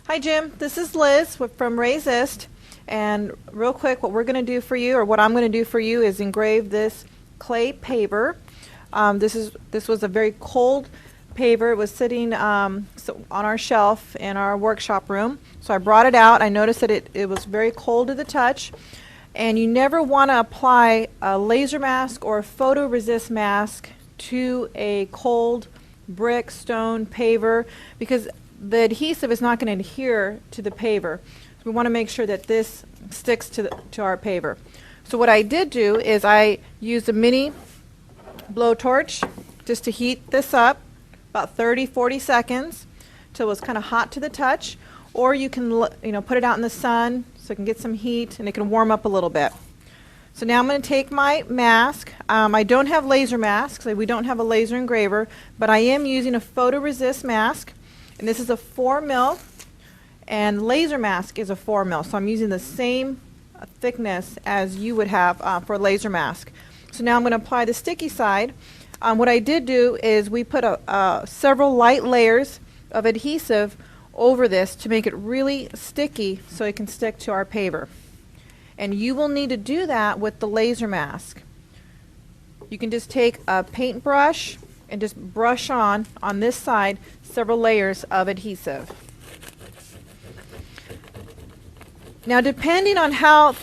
Hi Jim, this is Liz from Rayzist, and real quick what we're going to do for you, or what I'm going to do for you, is engrave this clay paver. This was a very cold paver. It was sitting on our shelf in our workshop room, so I brought it out. I noticed that it was very cold to the touch, and you never want to apply a laser mask or a photoresist mask to a cold brick, stone, paver, because the adhesive is not going to adhere to the paver. So we want to make sure that this sticks to our paver. So what I did do is I used a mini blowtorch just to heat this up about 30-40 seconds till it was kind of hot to the touch, or you can put it out in the sun so it can get some heat and it can warm up a little bit. So now I'm going to take my mask. I don't have laser masks, we don't have a laser engraver, but I am using a photoresist mask. And this is a 4 mil, and laser mask is a 4 mil. So I'm using the same thickness as you would have for a laser mask. So now I'm going to apply the sticky side. What I did do is we put several light layers of adhesive over this to make it really sticky so it can stick to our paver. And you will need to do that with the laser mask. You can just take a paintbrush and just brush on this side several layers of adhesive. Now, depending on how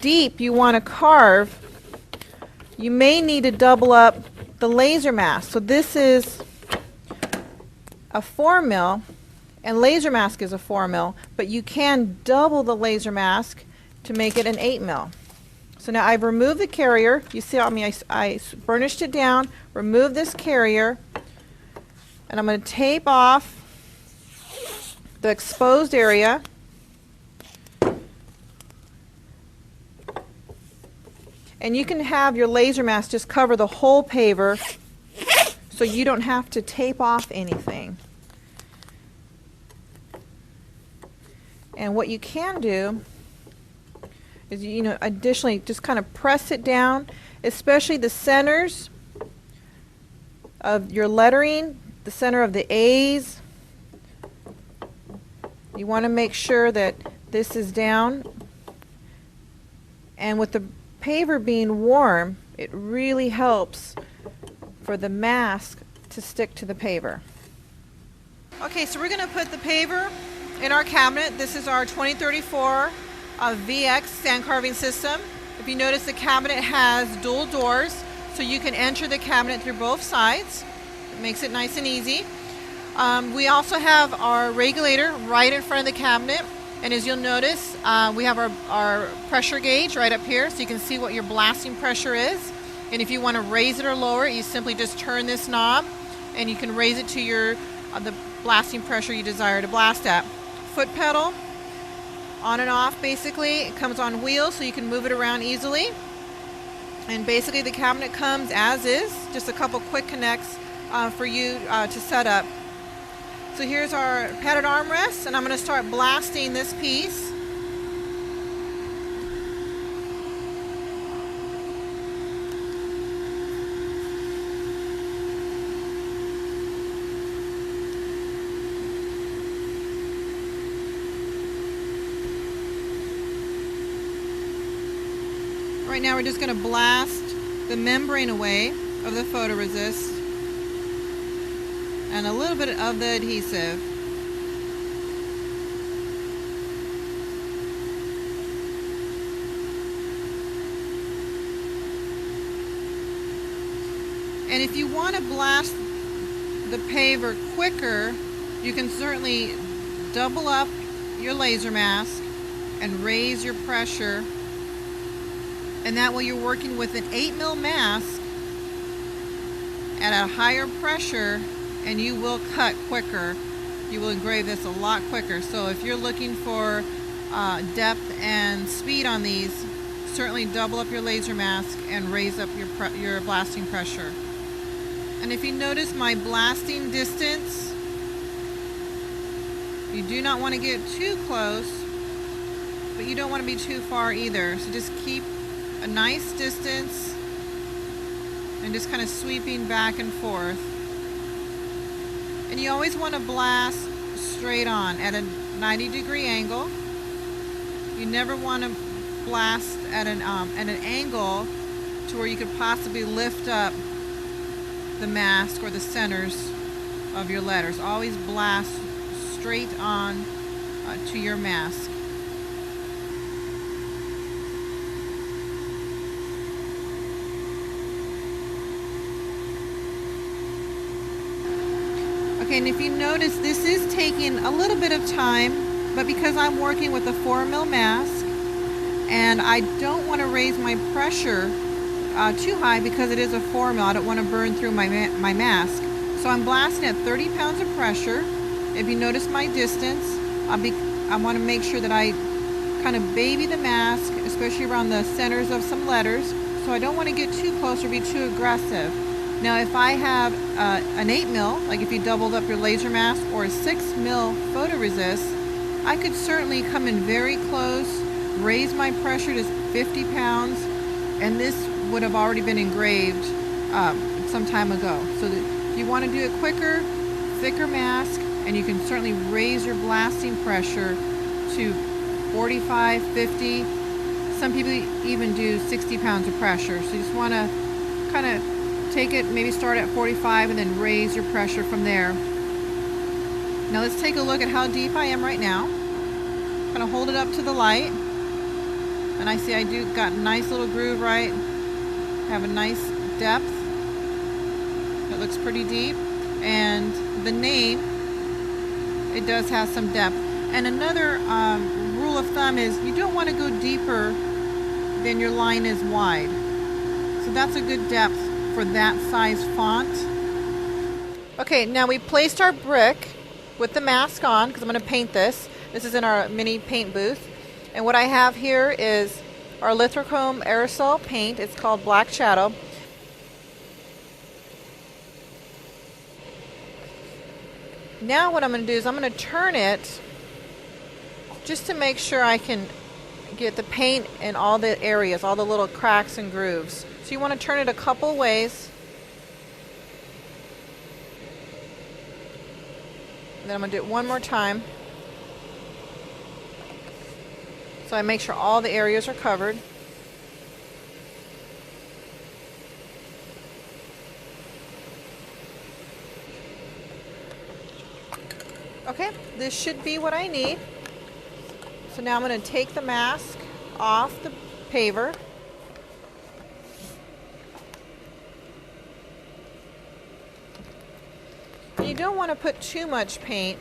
deep you want to carve, you may need to double up the laser mask. So this is a 4 mil, and laser mask is a 4 mil, but you can double the laser mask to make it an 8 mil. So now I've removed the carrier. You see on me, I burnished it down, removed this carrier, and I'm going to tape off the exposed area. And you can have your laser mask just cover the whole paver so you don't have to tape off anything. And what you can do is, additionally just kind of press it down, especially the centers of your lettering, the center of the A's. You want to make sure that this is down. And with the paver being warm, it really helps for the mask to stick to the paver. Okay, so we're going to put the paver in our cabinet. This is our 2034 VX sand carving system. If you notice, the cabinet has dual doors, so you can enter the cabinet through both sides. It makes it nice and easy. We also have our regulator right in front of the cabinet, and as you'll notice, we have our pressure gauge right up here, so you can see what your blasting pressure is. And if you want to raise it or lower it, you simply just turn this knob, and you can raise it to the blasting pressure you desire to blast at. Foot pedal, on and off basically. It comes on wheels so you can move it around easily. And basically the cabinet comes as is, just a couple quick connects for you to set up. So here's our padded armrest, and I'm going to start blasting this piece. Right now we're just going to blast the membrane away of the photoresist and a little bit of the adhesive. And if you want to blast the paver quicker, you can certainly double up your laser mask and raise your pressure. And that way you're working with an 8 mil mask at a higher pressure, and you will cut quicker. You will engrave this a lot quicker. So if you're looking for depth and speed on these, certainly double up your laser mask and raise up your blasting pressure. And if you notice my blasting distance, you do not want to get too close, but you don't want to be too far either. So just keep a nice distance and just kind of sweeping back and forth. And you always want to blast straight on at a 90-degree angle. You never want to blast at an angle to where you could possibly lift up the mask or the centers of your letters. Always blast straight on to your mask. Okay, and if you notice, this is taking a little bit of time, but because I'm working with a 4mm mask and I don't want to raise my pressure too high because it is a 4mm, I don't want to burn through my mask. So I'm blasting at 30 pounds of pressure. If you notice my distance, I want to make sure that I kind of baby the mask, especially around the centers of some letters. So I don't want to get too close or be too aggressive. Now if I have an 8mm, like if you doubled up your laser mask, or a 6mm photoresist, I could certainly come in very close, raise my pressure to 50 pounds, and this would have already been engraved some time ago. So that if you want to do it quicker, thicker mask, and you can certainly raise your blasting pressure to 45, 50. Some people even do 60 pounds of pressure. So you just want to kind of take it, maybe start at 45 and then raise your pressure from there. Now let's take a look at how deep I am right now. I'm going to hold it up to the light, and I see I do got a nice little groove, right? Have a nice depth. It looks pretty deep. And the name, it does have some depth. And another rule of thumb is you don't want to go deeper than your line is wide. So that's a good depth for that size font. Okay, now we placed our brick with the mask on because I'm going to paint this. This is in our mini paint booth. And what I have here is our lithochrome aerosol paint. It's called Black Shadow. Now what I'm going to do is I'm going to turn it just to make sure I can get the paint in all the areas, all the little cracks and grooves. So you want to turn it a couple ways. And then I'm going to do it one more time. So I make sure all the areas are covered. Okay, this should be what I need. So now I'm going to take the mask off the paver. You don't want to put too much paint,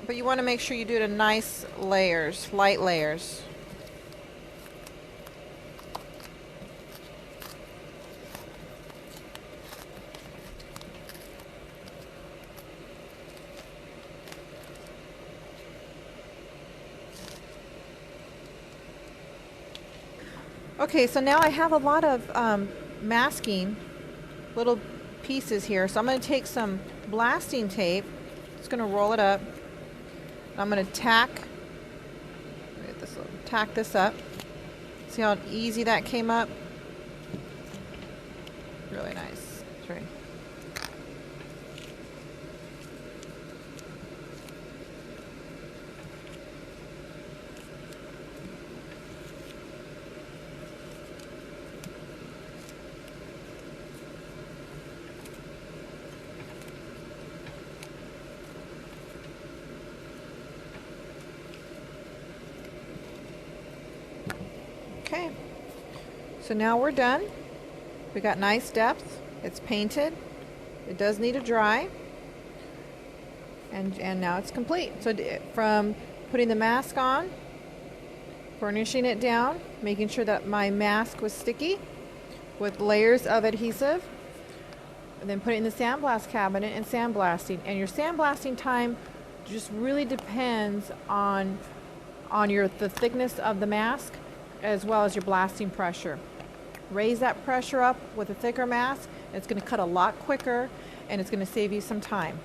but you want to make sure you do it in nice layers, light layers. Okay, so now I have a lot of masking, little pieces here. So I'm going to take some blasting tape, just going to roll it up. I'm going to tack this up. See how easy that came up? Really nice. That's right. Okay, so now we're done. We got nice depth. It's painted. It does need to dry. And now it's complete. So from putting the mask on, burnishing it down, making sure that my mask was sticky with layers of adhesive, and then putting it in the sandblast cabinet and sandblasting. And your sandblasting time just really depends on the thickness of the mask, as well as your blasting pressure. Raise that pressure up with a thicker mask. It's going to cut a lot quicker, and it's going to save you some time.